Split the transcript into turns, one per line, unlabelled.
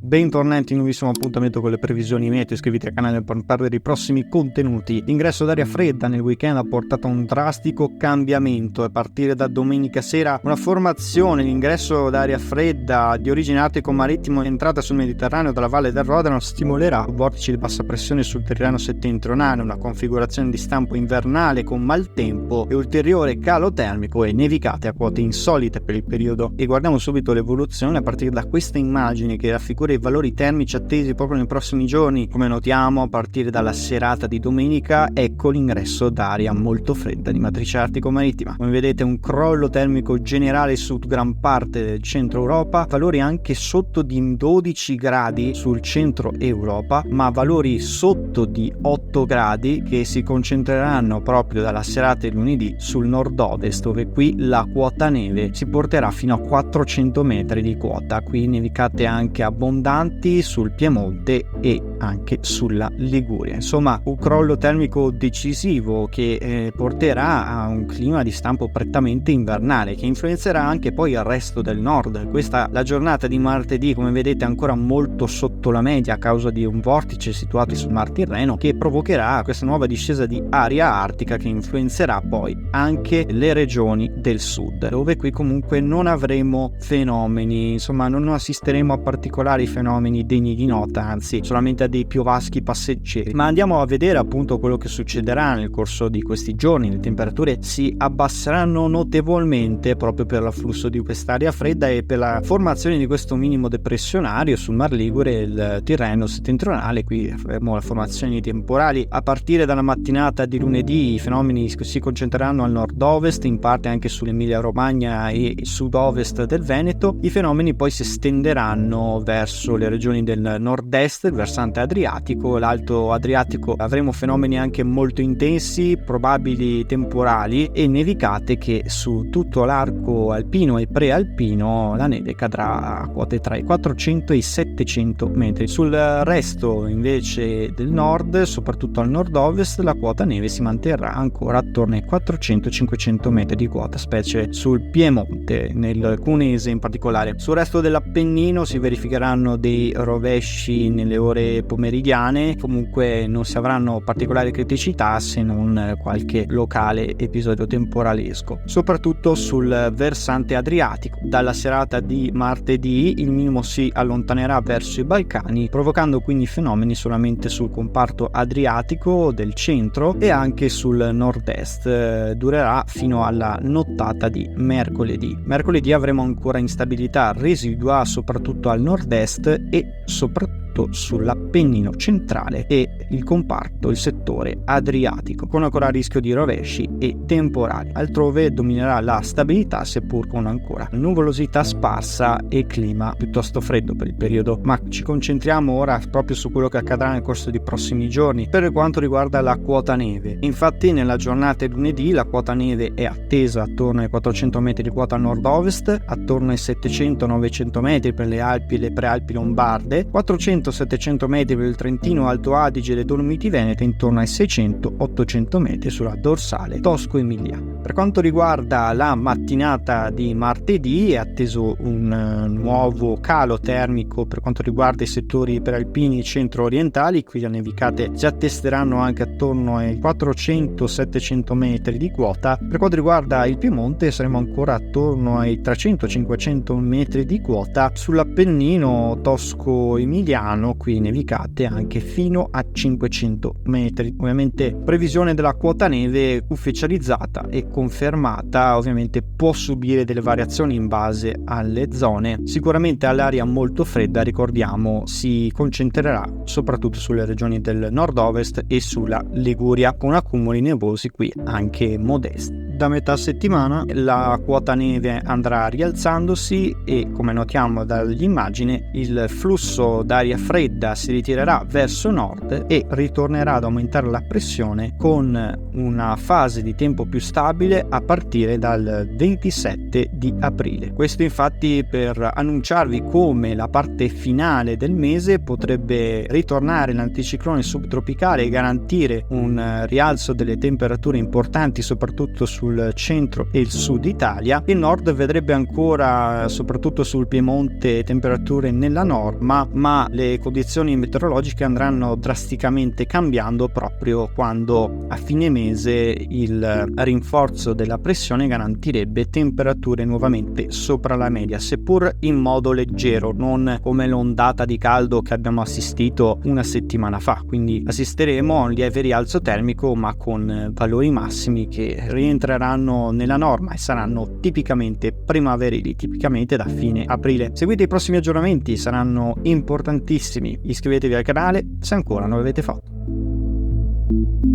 Bentornati in un nuovissimo appuntamento con le previsioni meteo. Iscriviti al canale per non perdere i prossimi contenuti. L'ingresso d'aria fredda nel weekend ha portato a un drastico cambiamento. A partire da domenica sera una formazione, l'ingresso d'aria fredda di origine artico-marittimo entrata sul Mediterraneo dalla valle del Rodano stimolerà vortici di bassa pressione sul Tirreno settentrionale, una configurazione di stampo invernale con maltempo e ulteriore calo termico e nevicate a quote insolite per il periodo. E guardiamo subito l'evoluzione a partire da questa immagine che raffigura i valori termici attesi proprio nei prossimi giorni. Come notiamo, a partire dalla serata di domenica, ecco l'ingresso d'aria molto fredda di matrice artico-marittima. Come vedete, un crollo termico generale su gran parte del centro Europa, valori anche sotto di 12 gradi sul centro Europa, ma valori sotto di 8 gradi che si concentreranno proprio dalla serata di lunedì sul nord-ovest, dove qui la quota neve si porterà fino a 400 metri di quota. Qui nevicate anche abbondanti sul Piemonte e anche sulla Liguria. Insomma, un crollo termico decisivo che porterà a un clima di stampo prettamente invernale che influenzerà anche poi il resto del nord. Questa la giornata di martedì, come vedete, ancora molto sotto la media a causa di un vortice situato sul Mar Tirreno che provocherà questa nuova discesa di aria artica che influenzerà poi anche le regioni del sud, dove qui comunque non avremo fenomeni, insomma non assisteremo a particolari fenomeni degni di nota, anzi solamente a dei piovaschi passeggeri. Ma andiamo a vedere appunto quello che succederà nel corso di questi giorni. Le temperature si abbasseranno notevolmente proprio per l'afflusso di quest'aria fredda e per la formazione di questo minimo depressionario sul Mar Ligure e il Tirreno settentrionale. Qui avremo la formazione di temporali a partire dalla mattinata di lunedì. I fenomeni si concentreranno al nord-ovest, in parte anche sull'Emilia Romagna e sud-ovest del Veneto. I fenomeni poi si estenderanno verso le regioni del nord-est, il versante adriatico, l'alto Adriatico. Avremo fenomeni anche molto intensi, probabili temporali e nevicate che su tutto l'arco alpino e prealpino la neve cadrà a quote tra i 400 e i 700 metri. Sul resto invece del nord, soprattutto al nord-ovest, la quota neve si manterrà ancora attorno ai 400-500 metri di quota, specie sul Piemonte, nel Cunese in particolare. Sul resto dell'Appennino si verificheranno dei rovesci nelle ore pomeridiane, comunque non si avranno particolari criticità se non qualche locale episodio temporalesco, soprattutto sul versante adriatico. Dalla serata di martedì il minimo si allontanerà verso i Balcani, provocando quindi fenomeni solamente sul comparto adriatico del centro e anche sul nord-est. Durerà fino alla nottata di mercoledì. Mercoledì avremo ancora instabilità residua soprattutto al nord-est e soprattutto sull'Appennino centrale e il settore adriatico, con ancora rischio di rovesci e temporali. Altrove dominerà la stabilità, seppur con ancora nuvolosità sparsa e clima piuttosto freddo per il periodo. Ma ci concentriamo ora proprio su quello che accadrà nel corso dei prossimi giorni per quanto riguarda la quota neve. Infatti nella giornata di lunedì la quota neve è attesa attorno ai 400 metri di quota nord-ovest, attorno ai 700-900 metri per le Alpi e le prealpi lombarde, 400-700 metri per il Trentino, Alto Adige e le Dolomiti Venete, intorno ai 600-800 metri sulla dorsale tosco-emiliana. Per quanto riguarda la mattinata di martedì è atteso un nuovo calo termico per quanto riguarda i settori prealpini centro-orientali. Qui le nevicate si attesteranno anche attorno ai 400-700 metri di quota. Per quanto riguarda il Piemonte saremo ancora attorno ai 300-500 metri di quota. Sull'Appennino tosco-emiliano qui nevicate anche fino a 500 metri. Ovviamente previsione della quota neve ufficializzata e confermata, ovviamente può subire delle variazioni in base alle zone. Sicuramente all'aria molto fredda, ricordiamo, si concentrerà soprattutto sulle regioni del nord-ovest e sulla Liguria, con accumuli nevosi qui anche modesti. Da metà settimana la quota neve andrà rialzandosi e, come notiamo dall'immagine, il flusso d'aria fredda si ritirerà verso nord e ritornerà ad aumentare la pressione con una fase di tempo più stabile a partire dal 27 di aprile. Questo infatti per annunciarvi come la parte finale del mese potrebbe ritornare l'anticiclone subtropicale e garantire un rialzo delle temperature importanti soprattutto sul sul centro e il sud Italia. Il nord vedrebbe ancora, soprattutto sul Piemonte, temperature nella norma, ma le condizioni meteorologiche andranno drasticamente cambiando proprio quando a fine mese il rinforzo della pressione garantirebbe temperature nuovamente sopra la media, seppur in modo leggero, non come l'ondata di caldo che abbiamo assistito una settimana fa. Quindi assisteremo a un lieve rialzo termico, ma con valori massimi che rientreranno nella norma e saranno tipicamente primaverili, tipicamente da fine aprile. Seguite i prossimi aggiornamenti, saranno importantissimi. Iscrivetevi al canale se ancora non l'avete fatto.